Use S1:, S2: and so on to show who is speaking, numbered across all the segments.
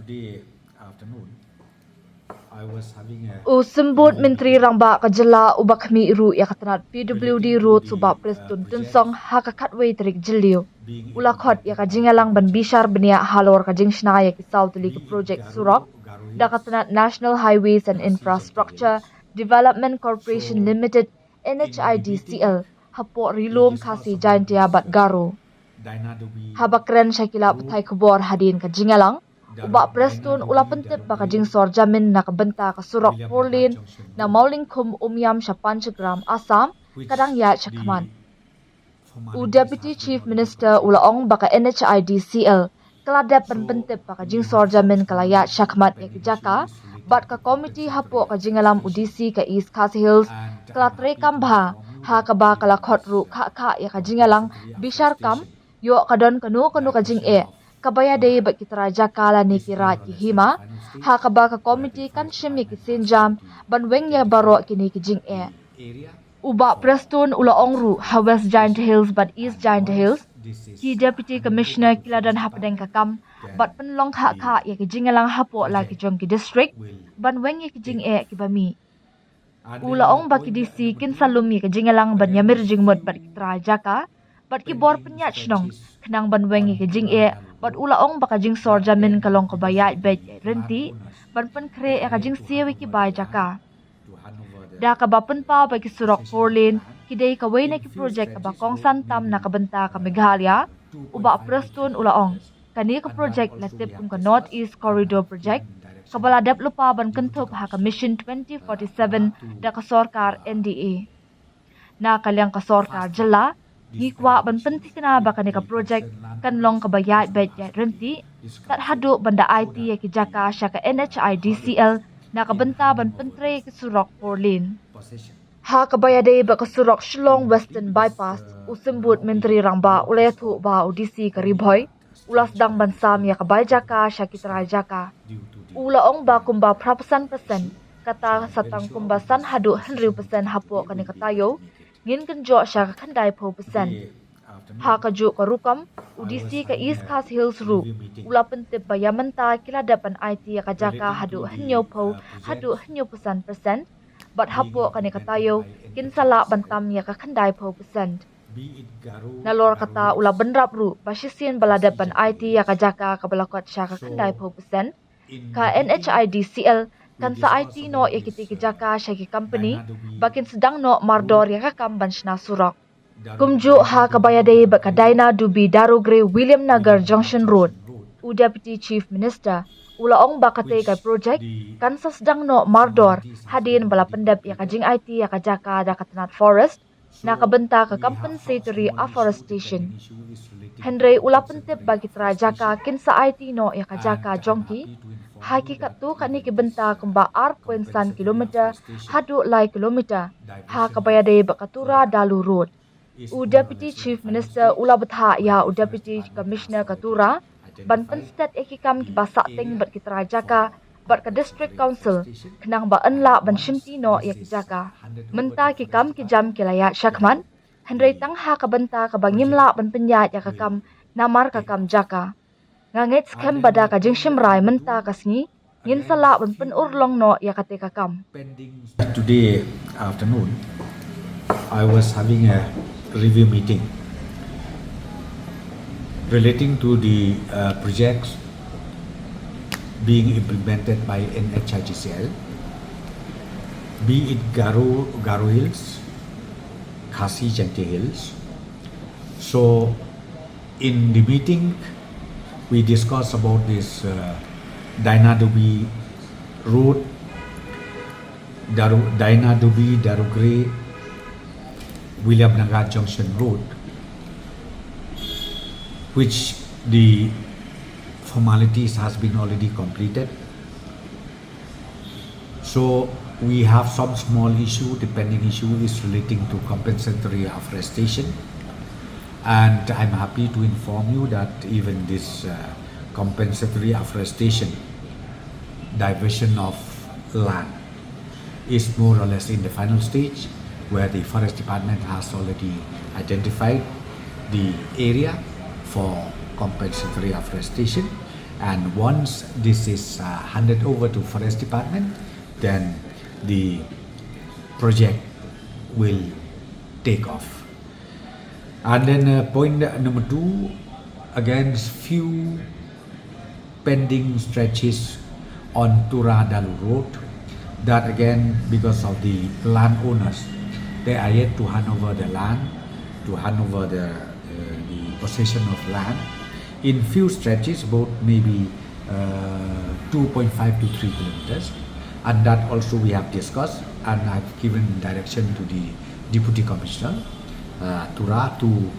S1: Today afternoon, I was having a
S2: Usembut Menteri Rangba ka Jylla ubak kami iru ya katanat PWD road subak prestun tunsong hakakatway terik Jylliu. Ulakot ya ka jingalang ban Bishar benia halor ka jingshna ya ki South League project surok da katanat National Highways and Infrastructure Development Corporation Limited NHIDCL hapo rilum kasi jaintia bat garo. Habakren Shakila Patai Kubor Hadin ka jingalang Ubak prestun ula pentip baka jingsor jamin na kabenta ka surok porlin na mauling kum umyam sya panchagram Assam kadang ya syakman. Deputy Chief Minister ula ong baka NHIDCL keladap pentip baka jingsor jamin kalaya syakmat ya kijaka bat ka komiti hapo ka jingalam udisi ka East Khasi Hills kelatre kambha ha kaba kalakot ru ka ya ka jingalang Bishar kam yo kadon kanu ka jing kabaya day bat kitara jakala ni kira ki hima ha kaba ka komiti kan shimi ki sinjam banweng ya baro kini ki jing uba prestun ula ongru ha West Giant Hills but East Giant Hills ki deputy commissioner kiladan hapadeng kakam bat penlong ka ya ki jingalang hapo la ki jong ki district banweng ya ki jing ki bami ula ong baki disi kin salum ya ki jingalang ban yamir jingmut bat kitara jaka bat ki bor penyat shnong kenang banweng ya ki jing bat ula ong baka jing sor jamin kalong kabaya bet renti ban pen kre ka jing siwi ki bai jaka da ka bapen pa bagi surok porlin kidai ka na ki project ka bakong santam na kabenta ka Meghalaya uba prestun ula ong kani ka project latip kum ka North East Corridor project kabaladap lupa ban kentup ha ka Mission 2047 da ka sorkar NDA na kalyang ka sorkar Jylla ngikwa ban penting kena baka ni ka project kan long kabayat bet ya renti tat hadu banda IT ya ki jaka sya ka NHIDCL na kabenta ban pyntrei ki surok porlin ha kabayade baka surok Shillong Western Bypass usembut Menteri Rangba ulay thu ba udisi ka riboy ulas dang bansam ya kabay jaka sya ki jaka ula ong ba kumba prapasan persen kata satang kumbasan hadu 100% hapo kani katayo ngin kenjo sya ka kandai po persen ha kaju ka rukam udisi ka East Khasi Hills ru ula pentip bayamenta kila dapan IT ka jaka hadu henyo po hadu henyo persen bat hapo kani katayo kin sala bantam ya ka kandai po persen nalor kata ula benrap ru basisien baladapan IT ya ka jaka ka balakot sya ka kandai po persen ka NHIDCL kan sa IT no ikiti kijaka syaki company bakin sedang no mardor ya kakam banshna surok kumju ha kabayade bakadaina dubi darugre William Nagar Junction Road Deputy Chief Minister ula ong bakate kai project kan sa sedang no mardor hadin bala pendap ya kajing IT ya kajaka da katanat forest na kabenta ka compensatory afforestation Henry ula pentip bagi trajaka kin sa IT no ya kajaka jongki hakikat tu kani kibenta kumba R.san kilometer hadu lai kilometer ha kabayade bakatura dalu road Deputy Chief Minister ula betha ya Deputy Commissioner katura ban penstat ekikam ki basak teng bat kitra jaka bat ka district council kenang ba enla ban shimtino ya kijaka menta ki kam ki jam kilaya syakman Henry tang ha kabenta ka bangimla ban penyat ya kakam namar kakam jaka ngangit skem bada ka jing shimrai menta kasngi ngin sala ban pen urlong no ya kate kakam
S1: today afternoon, I was having a review meeting relating to the projects being implemented by NHIDCL, be it Garo Hills, Khasi Jante Hills. So in the meeting, we discussed about this Dainadubi road, Dainadubi, Darugre, William Nagar Junction Road, which the formalities has been already completed. So we have some small issue. The pending issue is relating to compensatory afforestation, and I'm happy to inform you that even this compensatory afforestation diversion of land is more or less in the final stage, where the forest department has already identified the area for compensatory afforestation, And once this is handed over to Forest Department, then the project will take off. And then point number 2, again, few pending stretches on Turadalu Road that again, because of the landowners, they are yet to hand over the land, to hand over the possession of land in few stretches, about maybe 2.5 to 3 kilometers. And that also we have discussed, and I've given direction to the Deputy Commissioner Tura to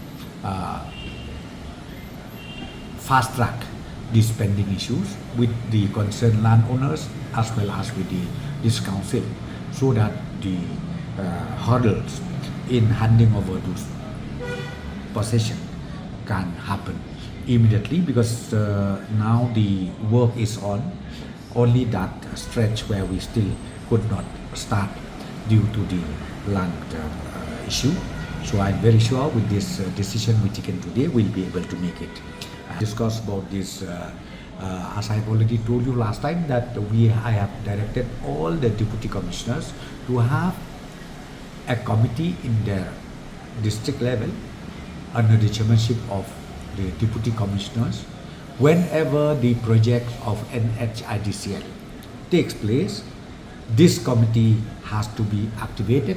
S1: fast track these pending issues with the concerned landowners as well as with this council, so that the hurdles in handing over those possession can happen immediately, because now the work is on only that stretch where we still could not start due to the land issue. So I'm very sure with this decision we taken today, we'll be able to make it. Discuss about this, as I've already told you last time, that I have directed all the deputy commissioners to have a committee in their district level under the chairmanship of the deputy commissioners. Whenever the project of NHIDCL takes place, this committee has to be activated,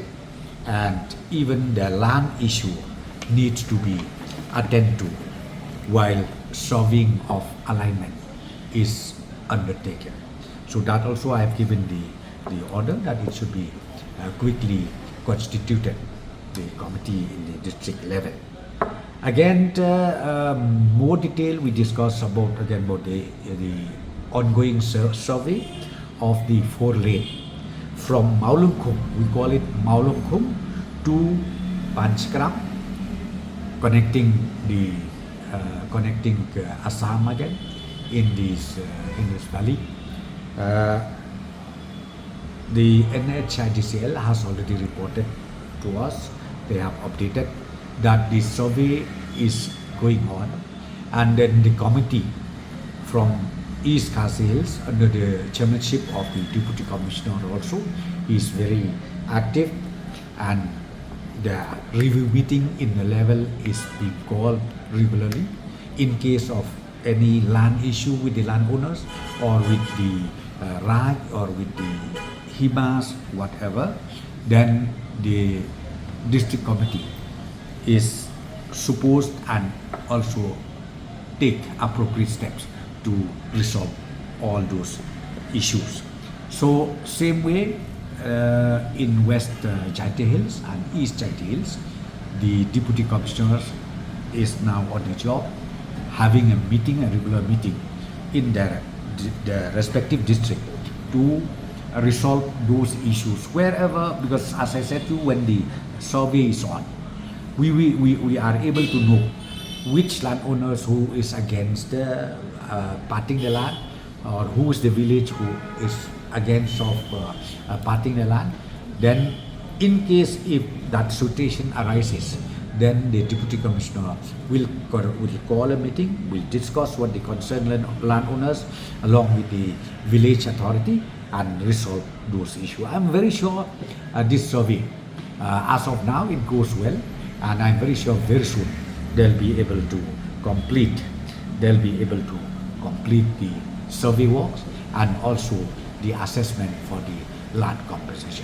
S1: and even the land issue needs to be attended to while solving of alignment is undertaken. So that also I have given the order that it should be quickly constituted, the committee in the district level. Again, more detail we discuss about the ongoing survey of the 4-lane from Maulungkhum, we call it Maulungkhum, to Panchkram, connecting Assam again in this valley. The NHIDCL has already reported to us. They have updated that the survey is going on, and then the committee from East Khasi Hills under the chairmanship of the Deputy Commissioner also is very active, and the review meeting in the level is being called regularly in case of any land issue with the landowners or with the Raj or with the Himas, whatever. Then the district committee is supposed and also take appropriate steps to resolve all those issues. So same way in West Jaiti Hills and East Jaiti Hills, the deputy commissioners is now on the job, having a regular meeting in the respective district to resolve those issues wherever, because as I said to you, when the survey is on, we are able to know which landowners who is against parting the land, or who is the village who is against of parting the land. Then in case if that situation arises, then the deputy commissioner will call a meeting, will discuss what the concerned landowners along with the village authority and resolve those issues. I'm very sure this survey, as of now, it goes well, and I'm very sure very soon they'll be able to complete the survey works and also the assessment for the land compensation.